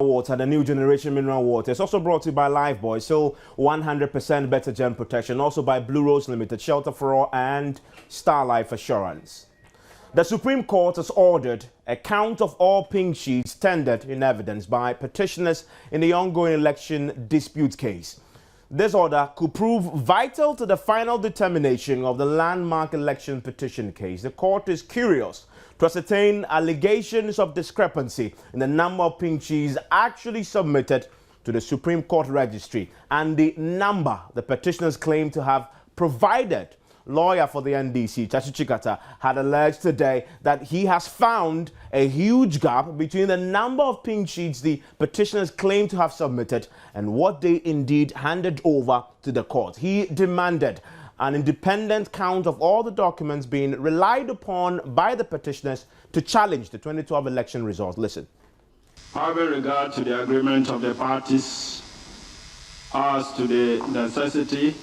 water, the new generation mineral water. It's also brought to you by Lifebuoy, so 100% better germ protection. Also by Blue Rose Limited, Shelter for All, and Star Life Assurance. The Supreme Court has ordered a count of all pink sheets tendered in evidence by petitioners in the ongoing election dispute case. This order could prove vital to the final determination of the landmark election petition case. The court is curious to ascertain allegations of discrepancy in the number of pink sheets actually submitted to the Supreme Court registry and the number the petitioners claim to have provided. Lawyer for the NDC, Chachi Chikata, had alleged today that he has found a huge gap between the number of pink sheets the petitioners claim to have submitted and what they indeed handed over to the court. He demanded an independent count of all the documents being relied upon by the petitioners to challenge the 2012 election results. Listen. Having regard to the agreement of the parties as to the necessity.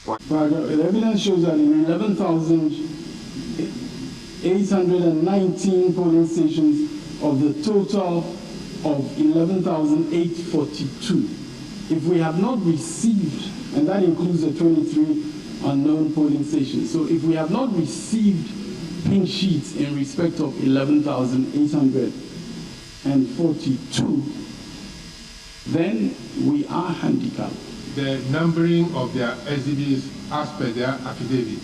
But the evidence shows that in 11,819 polling stations of the total of 11,842, if we have not received, and that includes the 23 unknown polling stations, so if we have not received pink sheets in respect of 11,842, then we are handicapped. The numbering of their exhibits as per their affidavit.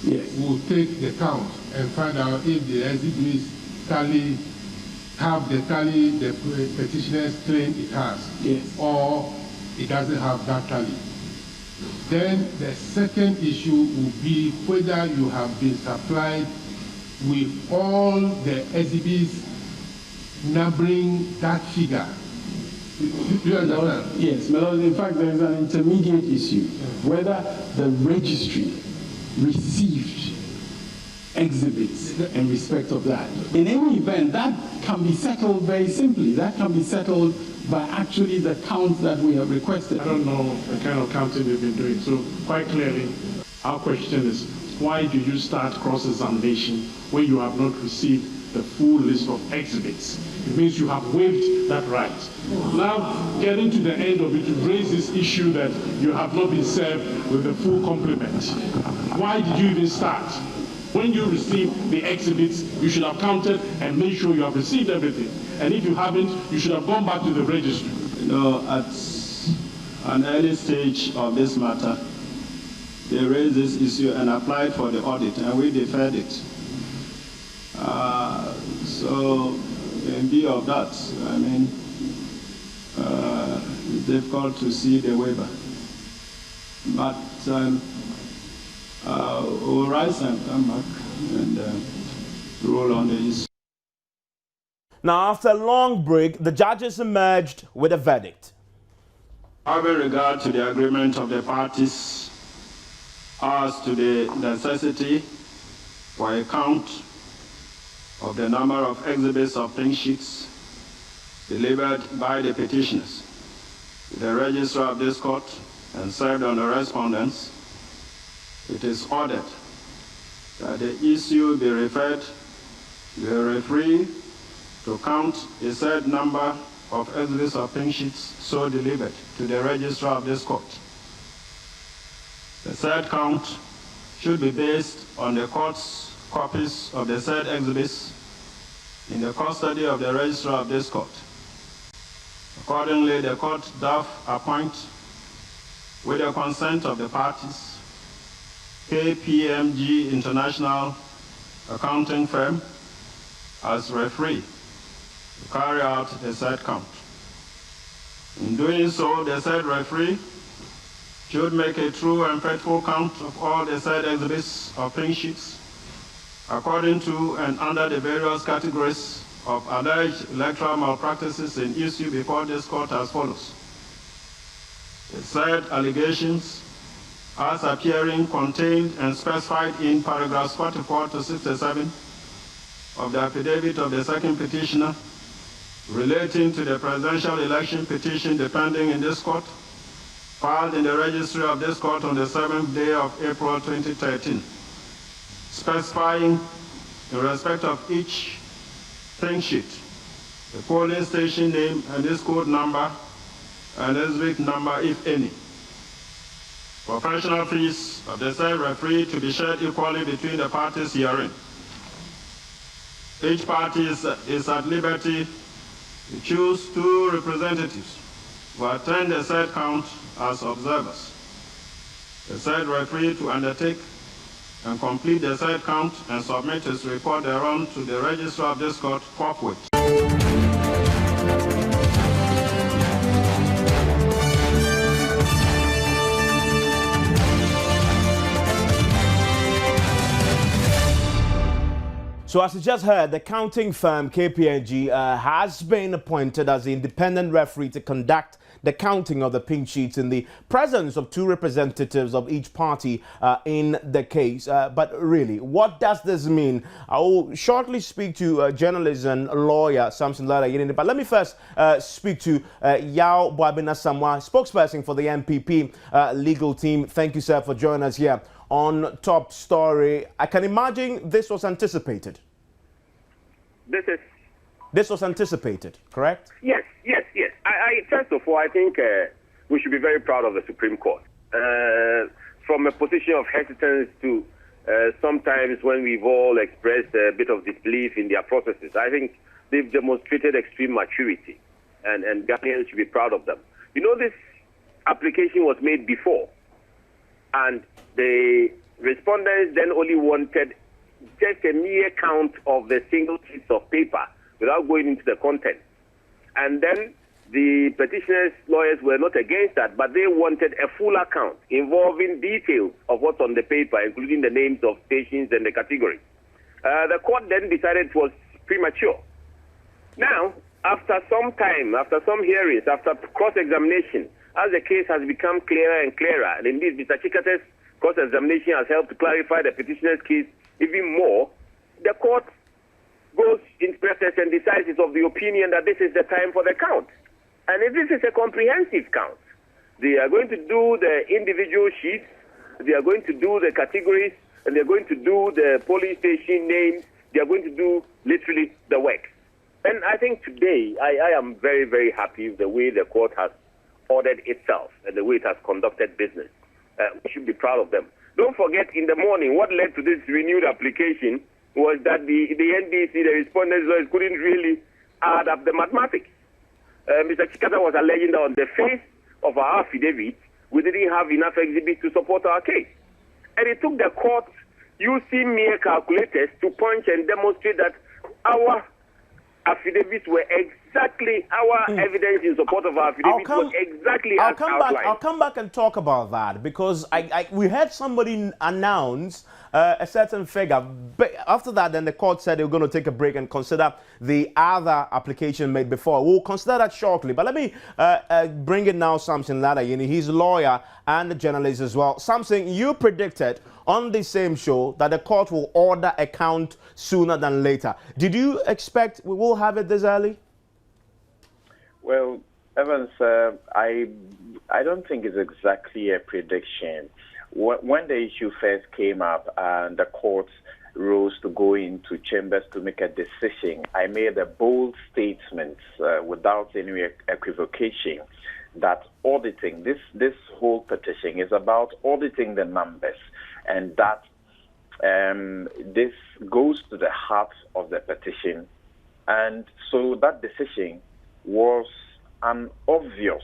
Yes. We'll take the count and find out if the exhibits have the tally the petitioners claim it has. Yes. Or it doesn't have that tally. Then the second issue will be whether you have been supplied with all the exhibits numbering that figure. Do you understand? Yes, but in fact there is an intermediate issue, whether the registry received exhibits in respect of that. In any event, that can be settled very simply. That can be settled by actually the count that we have requested. I don't know the kind of counting they've been doing. So quite clearly, our question is, why do you start cross-examination when you have not received the full list of exhibits? It means you have waived that right. Now, getting to the end of it, to raise this issue that you have not been served with the full complement. Why did you even start? When you receive the exhibits, you should have counted and made sure you have received everything. And if you haven't, you should have gone back to the registry. You know, at an early stage of this matter, they raised this issue and applied for the audit, and we deferred it. So, in view of that, I mean, it's difficult to see the waiver. But we'll rise and come back and roll on the issue. Now, after a long break, the judges emerged with a verdict. Having regard to the agreement of the parties as to the necessity for a count of the number of exhibits of pink sheets delivered by the petitioners to the registrar of this court and served on the respondents, it is ordered that the issue be referred to the referee to count a said number of exhibits of pink sheets so delivered to the registrar of this court. The said count should be based on the court's copies of the said exhibits in the custody of the registrar of this court. Accordingly, the court doth appoint, with the consent of the parties, KPMG International Accounting Firm as referee to carry out the said count. In doing so, the said referee should make a true and faithful count of all the said exhibits of pink sheets according to and under the various categories of alleged electoral malpractices in issue before this court as follows. The said allegations as appearing contained and specified in paragraphs 44 to 67 of the affidavit of the second petitioner relating to the presidential election petition depending in this court, filed in the registry of this court on the 7th day of April 2013, specifying in respect of each pink sheet the polling station name and its code number, and exhibit number, if any. Professional fees of the said referee to be shared equally between the parties herein. Each party is at liberty to choose 2 representatives who attend the said count as observers. The said referee to undertake and complete the said count and submit his report thereon to the registrar of this court forthwith. So as you just heard, the counting firm KPMG has been appointed as the independent referee to conduct the counting of the pink sheets in the presence of 2 representatives of each party in the case. But really, what does this mean? I will shortly speak to journalist and lawyer Samson Lara Yinini. But let me first speak to Yao Boabina Samwa, spokesperson for the MPP legal team. Thank you, sir, for joining us here on Top Story. I can imagine this was anticipated. This was anticipated, correct? Yes. First of all, I think we should be very proud of the Supreme Court. From a position of hesitance to sometimes when we've all expressed a bit of disbelief in their processes, I think they've demonstrated extreme maturity, and Ghanaians should be proud of them. You know, this application was made before, and the respondents then only wanted just a mere count of the single sheets of paper without going into the content. And then the petitioners' lawyers were not against that, but they wanted a full account involving details of what's on the paper, including the names of stations and the category. The court then decided it was premature. Now, after some time, after some hearings, after cross-examination, as the case has become clearer and clearer, and indeed Mr. Chikate's cross-examination has helped to clarify the petitioner's case even more, the court goes into process and decides it's of the opinion that this is the time for the count. And if this is a comprehensive count, they are going to do the individual sheets, they are going to do the categories, and they're going to do the polling station names, they are going to do literally the work. And I think today, I am very, very happy with the way the court has ordered itself and the way it has conducted business. We should be proud of them. Don't forget, in the morning, what led to this renewed application was that the NDC, the respondents' lawyers, couldn't really add up the mathematics. Mr. Chikata was alleging that on the face of our affidavit, we didn't have enough exhibits to support our case. And it took the court using mere calculators to punch and demonstrate that our affidavits were exactly, our evidence in support of our affidavits was exactly as outlined. I'll come back and talk about that, because we heard somebody announce a certain figure. But after that, then the court said they were going to take a break and consider the other application made before. We'll consider that shortly. But let me bring in now Samson Lara Yinini. He's a lawyer and a journalist as well. Samson, you predicted on the same show that the court will order a count sooner than later. Did you expect we will have it this early? Well, Evans, I don't think it's exactly a prediction. When the issue first came up and the court rose to go into chambers to make a decision, I made a bold statement without any equivocation that auditing, this whole petition is about auditing the numbers, and that this goes to the heart of the petition. And so that decision was an obvious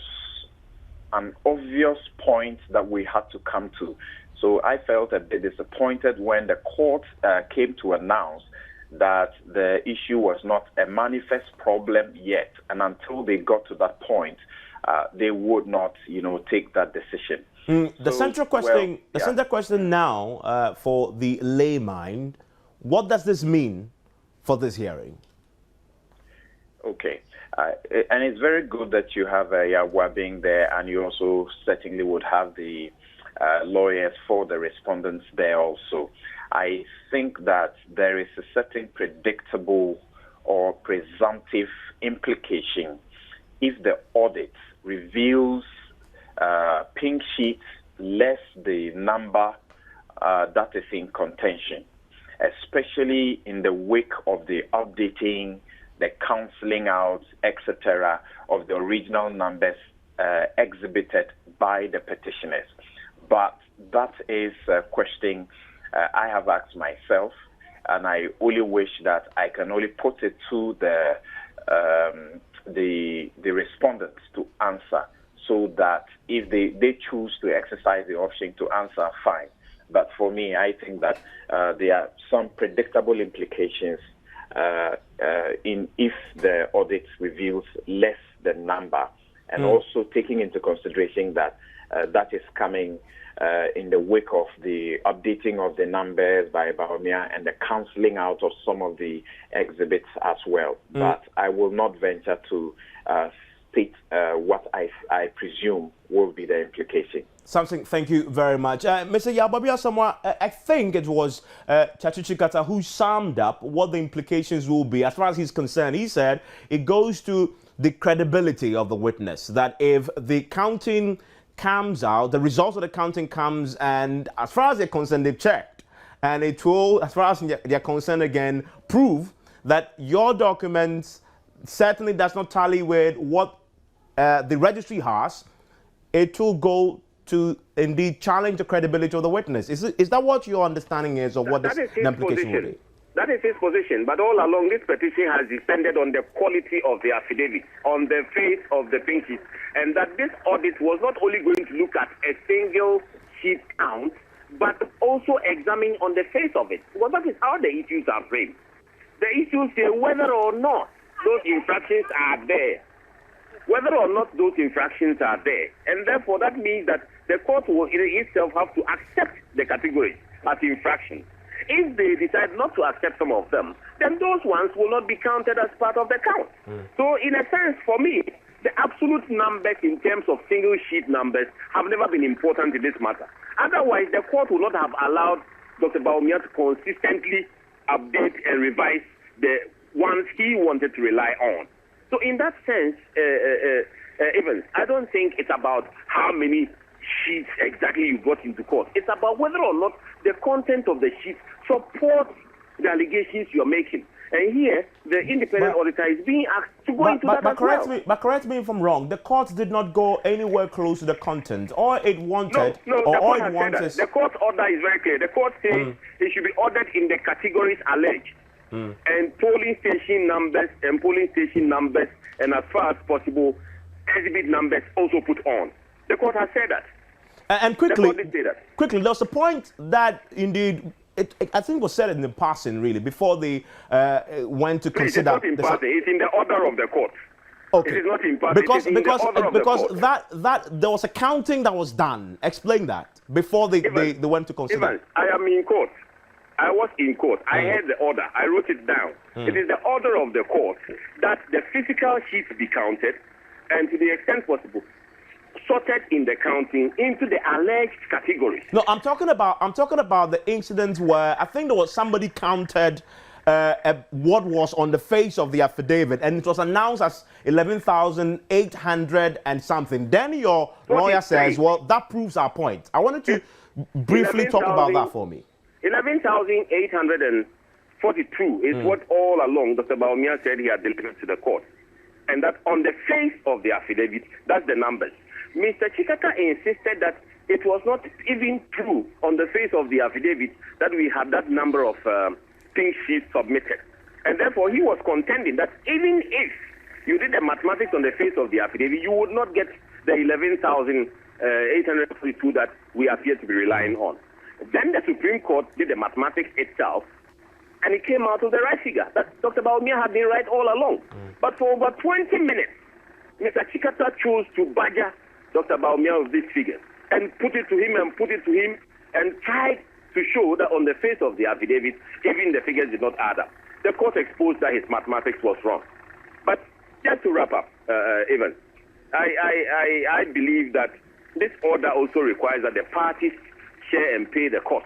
point that we had to come to. So I felt a bit disappointed when the court came to announce that the issue was not a manifest problem yet, and until they got to that point, they would not, take that decision. The central question now for the layman, what does this mean for this hearing? Okay. And it's very good that you have Yahwa being there, and you also certainly would have the lawyers for the respondents there also. I think that there is a certain predictable or presumptive implication if the audit reveals pink sheets less the number that is in contention, especially in the wake of the updating the cancelling out, etc., of the original numbers exhibited by the petitioners. But that is a question I have asked myself, and I only wish that I can only put it to the respondents to answer, so that if they choose to exercise the option to answer, fine. But for me, I think that there are some predictable implications in if the audit reveals less than number, and also taking into consideration that that is coming in the wake of the updating of the numbers by Bawumia and the cancelling out of some of the exhibits as well. But I will not venture to state what I presume will be the implication. Something, thank you very much. Mr. Yababia Samoa, I think it was Chachi Chikata who summed up what the implications will be. As far as he's concerned, he said it goes to the credibility of the witness, that if the counting comes out, the results of the counting comes, and as far as they're concerned, they've checked, and it will, as far as they're concerned again, prove that your documents certainly does not tally with what the registry has, it will go to indeed challenge the credibility of the witness. Is that what your understanding is of what the implication will be? That is his position, but all along this petition has depended on the quality of the affidavit, on the face of the pink sheet, and that this audit was not only going to look at a single sheet count, but also examine on the face of it. Well, that is how the issues are framed. The issues say whether or not those infractions are there. Whether or not those infractions are there. And therefore, that means that the court will itself have to accept the categories as infractions. If they decide not to accept some of them, then those ones will not be counted as part of the count. So in a sense, for me, the absolute numbers in terms of single sheet numbers have never been important in this matter. Otherwise, the court would not have allowed Dr. Bawumia to consistently update and revise the ones he wanted to rely on. So in that sense, Evans, I don't think it's about how many sheets exactly you got into court. It's about whether or not the content of the sheet supports the allegations you're making. And here, the independent auditor is being asked to go into that as well. But correct me if I'm wrong. The court did not go anywhere close to the content. All it wanted, The court order is very clear. The court says it should be ordered in the categories alleged. And polling station numbers, and as far as possible, exhibit numbers also put on. The court has said that. And quickly, there's a point that indeed, I think was said in the passing, really, before they went to consider. It's not in passing. It's in the order of the court. Okay. It is not in passing. Because that there was a counting that was done. Explain that before they went to consider. Evans, I am in court. I was in court. I heard the order. I wrote it down. It is the order of the court that the physical sheets be counted, and to the extent possible, sorted in the counting into the alleged categories. No, I'm talking about the incident where I think there was somebody counted what was on the face of the affidavit, and it was announced as 11,800 and something. Then your lawyer says, well, that proves our point. I wanted to briefly talk about that for me. 11,842 is what all along Dr. Bawumia said he had delivered to the court. And that on the face of the affidavit, that's the numbers. Mr. Chikata insisted that it was not even true on the face of the affidavit that we had that number of pink sheets submitted. And therefore, he was contending that even if you did the mathematics on the face of the affidavit, you would not get the 11,842 that we appear to be relying on. Then the Supreme Court did the mathematics itself, and it came out with the right figure that Dr. Bawumia had been right all along. But for over 20 minutes, Mr. Chikata chose to badger Dr. Bawumia with these figures and put it to him and tried to show that on the face of the affidavit, even the figures did not add up. The court exposed that his mathematics was wrong. But just to wrap up, Evan, I believe that this order also requires that the parties share and pay the cost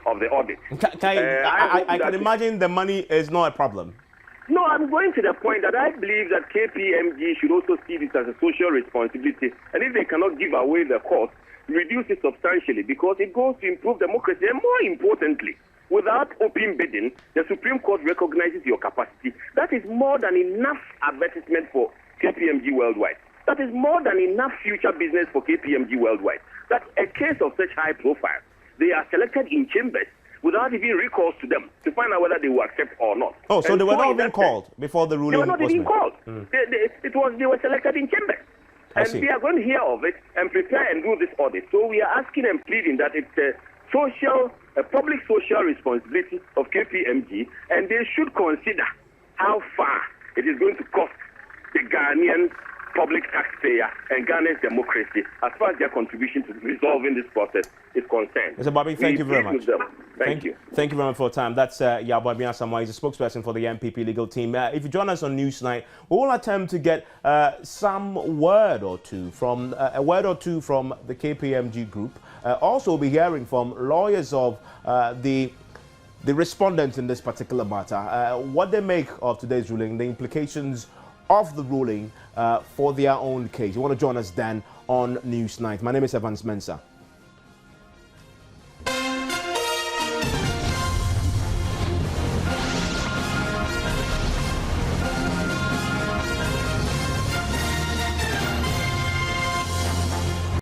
of the audit. I can imagine the money is not a problem. No, I'm going to the point that I believe that KPMG should also see this as a social responsibility. And if they cannot give away the cost, reduce it substantially, because it goes to improve democracy. And more importantly, without open bidding, the Supreme Court recognizes your capacity. That is more than enough advertisement for KPMG worldwide. That is more than enough future business for KPMG worldwide. That a case of such high profile, they are selected in chambers without even recourse to them to find out whether they will accept or not. Oh, so and they were not in even that called sense, before the ruling they were not was even made? called. They were selected in chambers. And see. we are going to hear of it and prepare and do this audit. So we are asking and pleading that it's a public social responsibility of KPMG, and they should consider how far it is going to cost the Ghanaian public taxpayer and Ghana's democracy as far as their contribution to resolving this process is concerned. Mr. Bobby, thank you very much. Thank you. Thank you very much for your time. That's Yaboabi Asamoah. He's a spokesperson for the MPP legal team. If you join us on Newsnight, we will attempt to get some word or two from the KPMG group. Also, we'll be hearing from lawyers of the respondents in this particular matter, what they make of today's ruling, the implications of the ruling for their own case. You want to join us then on Newsnight. My name is Evans Mensah.